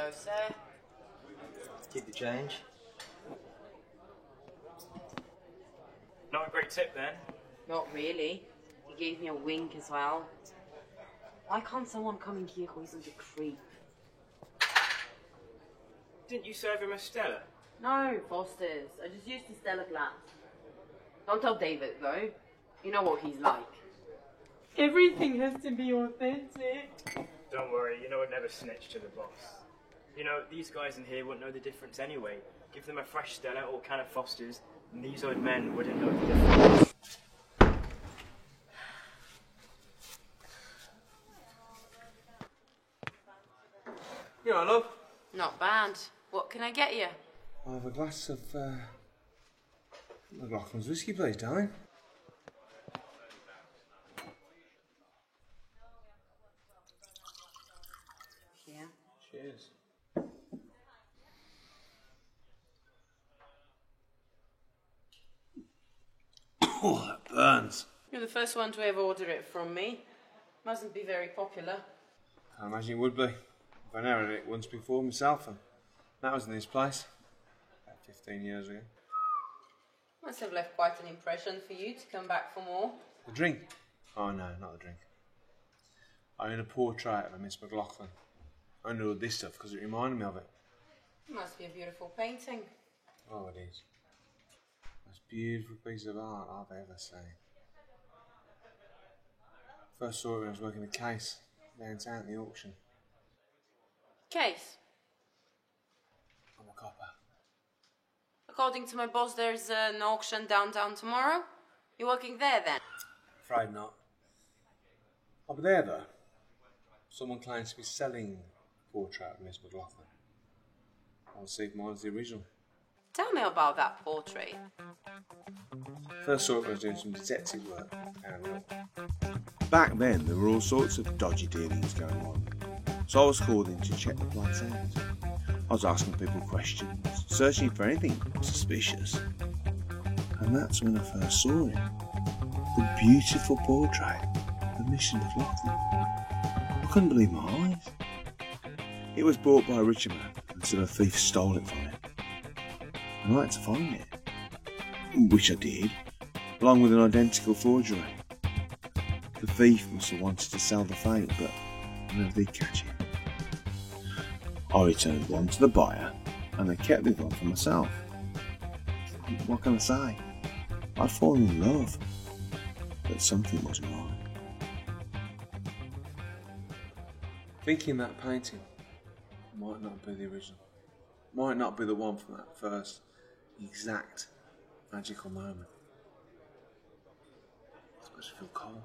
go, sir. Keep the change. Not a great tip, then. Not really. He gave me a wink as well. Why can't someone come in here who isn't a creep? Didn't you serve him a Stella? No, Foster's. I just used the Stella glass. Don't tell David, though. You know what he's like. Everything has to be authentic. Don't worry, you know I'd never snitch to the boss. You know, these guys in here wouldn't know the difference anyway. Give them a fresh Stella or can of Foster's, and these old men wouldn't know the difference. You all right, love? Not bad. What can I get you? I'll have a glass of McLaughlin's whiskey, please, darling. Yeah. Cheers. Oh, that burns. You're the first one to ever order it from me. Mustn't be very popular. I imagine it would be. I've only had it once before myself, and that was in this place about 15 years ago. Must have left quite an impression for you to come back for more. The drink? Oh no, not the drink. I own a portrait of a Miss McLaughlin. I only ordered this stuff because it reminded me of it. It must be a beautiful painting. Oh, it is. Most beautiful piece of art I've ever seen. First saw it when I was working the case downtown at the auction. Case. I'm a copper. According to my boss, there's an auction downtown tomorrow. You're working there then? Afraid not. I'll be there though. Someone claims to be selling a portrait of Miss McLaughlin. I'll see if mine's the original. Tell me about that portrait. First saw it when I was doing some detective work down the road. Back then, there were all sorts of dodgy dealings going on. So I was called in to check the place out. I was asking people questions, searching for anything suspicious. And that's when I first saw it. The beautiful portrait of Miss McLaughlin. I couldn't believe my eyes. It was bought by a richer man, and so a thief stole it from him. And I had to find it. Which I did, along with an identical forgery. The thief must have wanted to sell the fake, but I never did catch it. I returned one to the buyer, and I kept the one for myself. What can I say? I'd fallen in love, but something wasn't right. Thinking that painting might not be the original, might not be the one from that first exact magical moment. It's supposed to feel cold.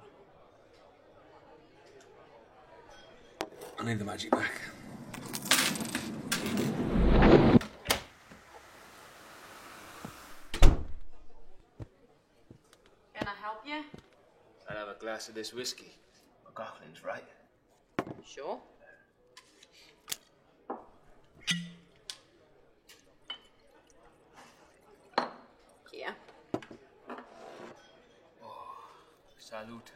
I need the magic back. Can I help you? I'll have a glass of this whiskey. McLaughlin's, right? Sure. Here. Salute.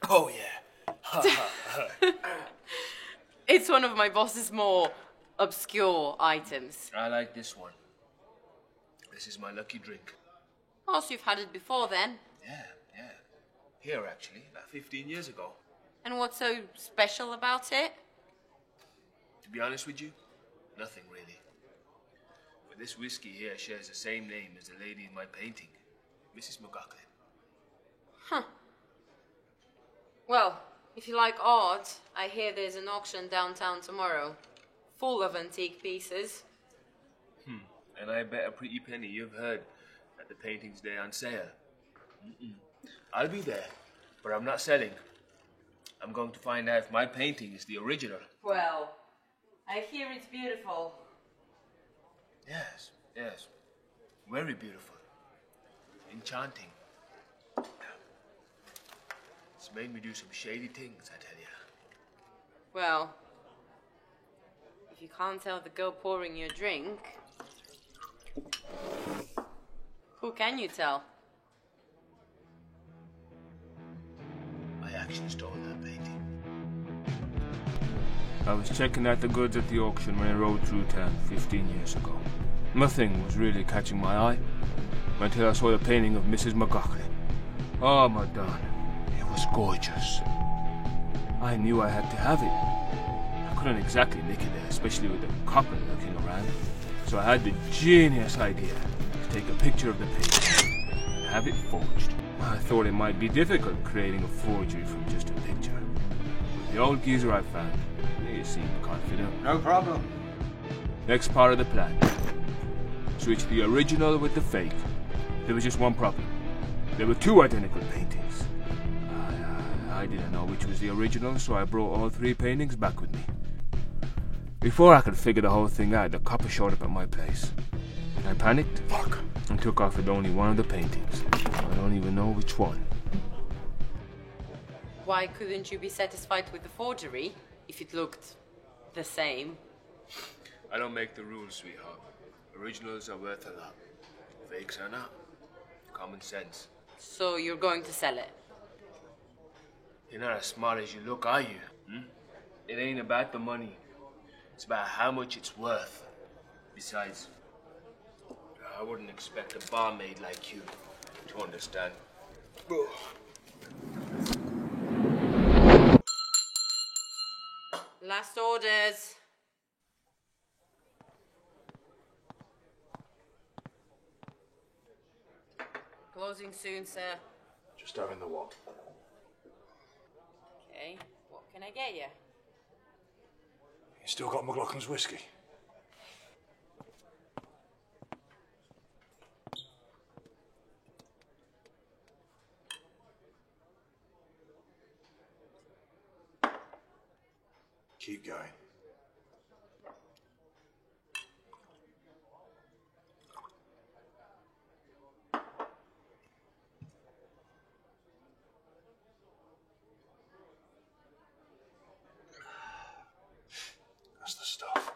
Oh yeah. It's one of my boss's more obscure items. I like this one. This is my lucky drink. Oh, so you've had it before then? Yeah. Here, actually, about 15 years ago. And what's so special about it? To be honest with you, nothing really. But this whiskey here shares the same name as the lady in my painting, Mrs. McLaughlin. Huh. Well, if you like art, I hear there's an auction downtown tomorrow, full of antique pieces. And I bet a pretty penny you've heard that the painting's there on sale. I'll be there, but I'm not selling. I'm going to find out if my painting is the original. Well, I hear it's beautiful. Yes. Very beautiful. Enchanting. It's made me do some shady things, I tell you. Well, if you can't tell the girl pouring your drink, who can you tell? actually stole that painting. I was checking out the goods at the auction when I rode through town 15 years ago. Nothing was really catching my eye until I saw the painting of Mrs. McLaughlin. Oh, Madonna, it was gorgeous. I knew I had to have it. I couldn't exactly nick it there, especially with the copper looking around. So I had the genius idea to take a picture of the painting and have it forged. I thought it might be difficult creating a forgery from just a picture. With the old geezer I found, he seemed confident. No problem. Next part of the plan. Switch the original with the fake. There was just one problem. There were two identical paintings. I didn't know which was the original, so I brought all three paintings back with me. Before I could figure the whole thing out, the copper showed up at my place. I panicked and took off with only one of the paintings. I don't even know which one. Why couldn't you be satisfied with the forgery if it looked the same? I don't make the rules, sweetheart. Originals are worth a lot. Fakes are not. Common sense. So you're going to sell it? You're not as smart as you look, are you? It ain't about the money. It's about how much it's worth. Besides, I wouldn't expect a barmaid like you to understand. Last orders. Closing soon, sir. Just having the what? Okay, what can I get you? You still got McLaughlin's whiskey? Keep going. That's the stuff.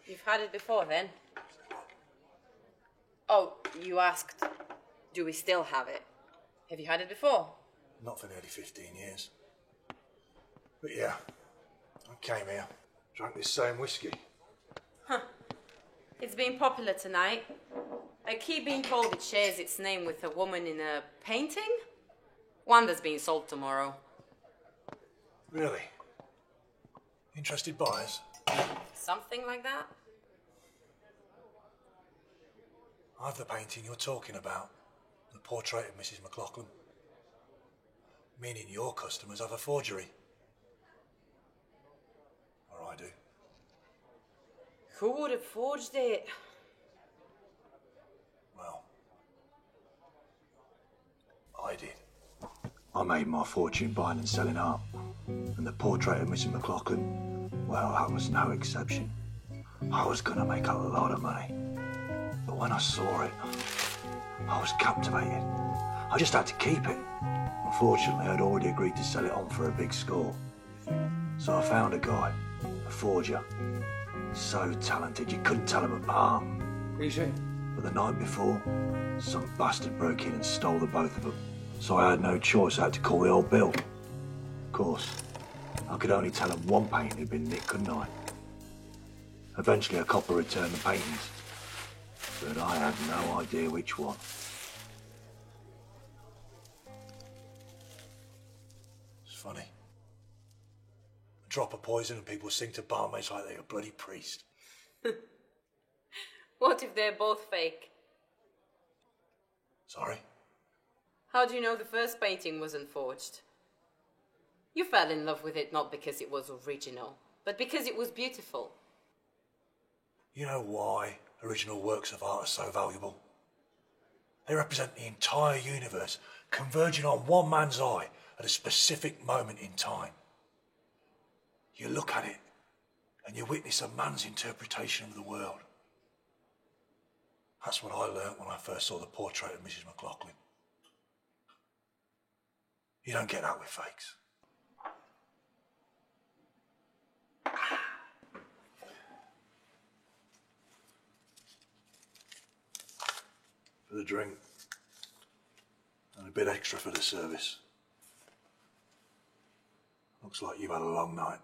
You've had it before, then? Oh, you asked, do we still have it? Have you had it before? Not for nearly 15 years. But yeah, I came here, drank this same whiskey. Huh. It's been popular tonight. I keep being told it shares its name with a woman in a painting. One that's being sold tomorrow. Really? Interested buyers? Something like that? I've the painting you're talking about. The portrait of Mrs. McLaughlin. Meaning your customers have a forgery. Or I do. Who would have forged it? Well, I did. I made my fortune buying and selling art. And the portrait of Mrs. McLaughlin, well, that was no exception. I was gonna make a lot of money. But when I saw it, I was captivated. I just had to keep it. Unfortunately, I'd already agreed to sell it on for a big score. So I found a guy, a forger. So talented, you couldn't tell him apart. Easy. But the night before, some bastard broke in and stole the both of them. So I had no choice, I had to call the old Bill. Of course, I could only tell him one painting had been nicked, couldn't I? Eventually a copper returned the paintings, but I had no idea which one. It's funny. A drop of poison and people sing to barmaids like they're a bloody priest. What if they're both fake? Sorry? How do you know the first painting wasn't forged? You fell in love with it not because it was original, but because it was beautiful. You know why original works of art are so valuable? They represent the entire universe converging on one man's eye at a specific moment in time. You look at it and you witness a man's interpretation of the world. That's what I learnt when I first saw the portrait of Mrs. McLaughlin. You don't get that with fakes. For the drink, and a bit extra for the service. Looks like you've had a long night.